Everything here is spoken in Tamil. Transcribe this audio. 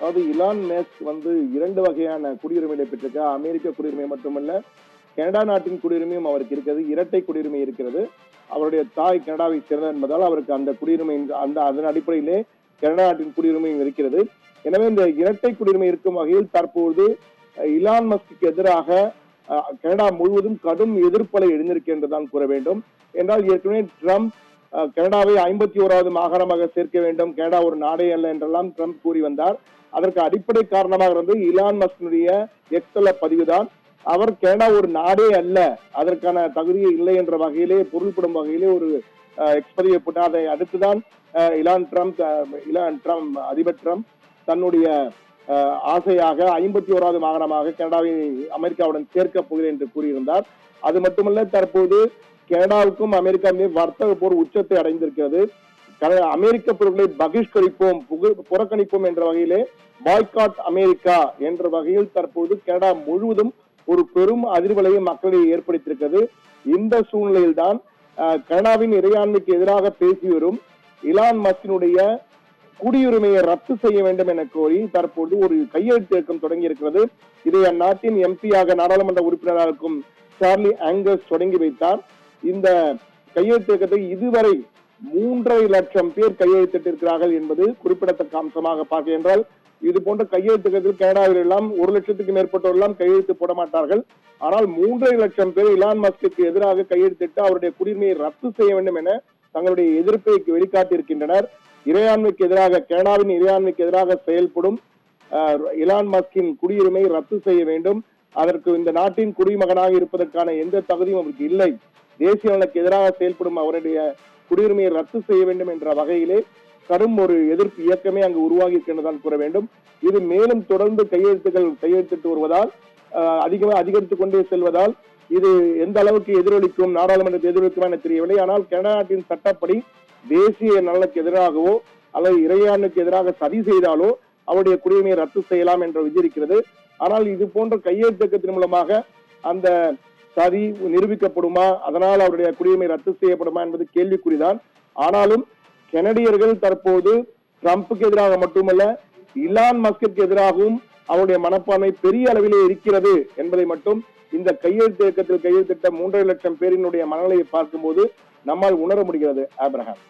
அதாவது இலான் மஸ்க் இரண்டு வகையான குடியுரிமையை பெற்றிருக்கார். அமெரிக்க குடியுரிமை மட்டுமல்ல, கனடா நாட்டின் குடியுரிமையும் அவருக்கு இருக்கிறது. இரட்டை குடியுரிமை இருக்கிறது. அவருடைய தாய் கனடாவை சேர்ந்தவர் என்பதால் அவருக்கு அந்த குடியுரிமை அதன் அடிப்படையிலே கனடா நாட்டின் குடியுரிமையும் இருக்கிறது. எனவே இந்த இரட்டை குடியுரிமை இருக்கும் வகையில் தற்போது இலான் மஸ்க்கு எதிராக கனடா முழுவதும் கடும் எதிர்ப்பலை எழுந்திருக்கின்றதான் கூற வேண்டும். என்றால் ஏற்கனவே ட்ரம்ப் கனடாவை 51வது மாகாணமாக சேர்க்க வேண்டும், கனடா ஒரு நாடே அல்ல என்றெல்லாம் ட்ரம்ப் கூறி வந்தார். அதற்கு அடிப்படை காரணமாக இருந்து இலான் மஸ்கினுடைய எக்ஸ்தல பதிவுதான். அவர் கனடா ஒரு நாடே அல்ல, அதற்கான தகுதியே இல்லை என்ற வகையிலே பொருள்படும் வகையிலே ஒரு எக்ஸ்பதிவை போட்டார். அதை அடுத்துதான் அதிபர் ட்ரம்ப் தன்னுடைய ஆசையாக 51வது மாகாணமாக கனடாவை அமெரிக்காவுடன் சேர்க்கப் போகிறேன் என்று கூறியிருந்தார். அது மட்டுமல்ல, தற்போது கனடாவுக்கும் அமெரிக்காவிலும் வர்த்தக போர் உச்சத்தை அடைந்திருக்கிறது. அமெரிக்க பொருட்களை பகிஷ்கரிப்போம், புறக்கணிப்போம் என்ற வகையிலே பாய்காட் அமெரிக்கா என்ற வகையில் தற்போது கனடா முழுவதும் ஒரு பெரும் அதிர்வலையை மக்களிடையே ஏற்படுத்தியிருக்கிறது. இந்த சூழ்நிலையில் தான் கனடாவின் இறையாண்மைக்கு எதிராக பேசி வரும் இலான் மஸ்கினுடைய குடியுரிமையை ரத்து செய்ய வேண்டும் என கோரி தற்போது ஒரு கையெழுத்து இயக்கம் தொடங்கி இருக்கிறது. இதை அந்நாட்டின் எம்பியாக நாடாளுமன்ற உறுப்பினராக இருக்கும் சார்லி ஆங்கர்ஸ் தொடங்கி வைத்தார். இந்த கையெழுத்து இயக்கத்தை இதுவரை 3.5 லட்சம் பேர் கையெழுத்திட்டிருக்கிறார்கள் என்பது குறிப்பிடத்தக்க அம்சமாக பார்க்க என்றால், இது போன்ற கையெழுத்துக்களில் கனடாவில் எல்லாம் 1 லட்சத்துக்கு மேற்பட்டோர் எல்லாம் கையெழுத்து போட மாட்டார்கள். ஆனால் 3.5 லட்சம் பேர் இலான் மஸ்க்கு எதிராக கையெழுத்திட்டு அவருடைய குடியுரிமையை ரத்து செய்ய வேண்டும் என தங்களுடைய எதிர்ப்பை வெளிக்காட்டியிருக்கின்றனர். இறையாண்மைக்கு எதிராக, கனடாவின் இறையாண்மைக்கு எதிராக செயல்படும் இலான் மஸ்கின் குடியுரிமை ரத்து செய்ய வேண்டும். அதற்கு இந்த நாட்டின் குடிமகனாக இருப்பதற்கான எந்த தகுதியும் அவருக்கு இல்லை. தேசிய நலனுக்கு எதிராக செயல்படும் அவருடைய குடியுரிமையை ரத்து செய்ய வேண்டும் என்ற வகையிலே கடும் ஒரு எதிர்ப்பு இயக்கமே அங்கு உருவாகி இருக்கின்றதான் கூற வேண்டும். இது மேலும் தொடர்ந்து கையெழுத்திட்டு வருவதால் அதிகரித்துக் கொண்டே செல்வதால் இது எந்த அளவுக்கு எதிரொலிக்கும், நாடாளுமன்றத்தில் எதிரொலிக்குமா என தெரியவில்லை. ஆனால் கனடா நாட்டின் சட்டப்படி தேசிய நலனுக்கு எதிராகவோ அல்லது இறையாண்மைக்கு எதிராக சதி செய்தாலோ அவருடைய குடியுரிமையை ரத்து செய்யலாம் என்ற விதிக்கிறது. ஆனால் இது போன்ற கையெழுத்து இயக்கத்தின் மூலமாக அந்த சதி நிரூபிக்கப்படுமா, அதனால் அவருடைய குடியுரிமை ரத்து செய்யப்படுமா என்பது கேள்விக்குறிதான். ஆனாலும் கனடியர்கள் தற்போது ட்ரம்புக்கு எதிராக மட்டுமல்ல, இலான் மஸ்க்கு எதிராகவும் அவருடைய மனப்பான்மை பெரிய அளவிலே இருக்கிறது என்பதை மட்டும் இந்த கையெழுத்து இயக்கத்தில் கையெழுத்திட்ட 3.5 லட்சம் பேரினுடைய மனநிலையை பார்க்கும்போது நம்மால் உணர முடிகிறது. ஆபிரகாம்.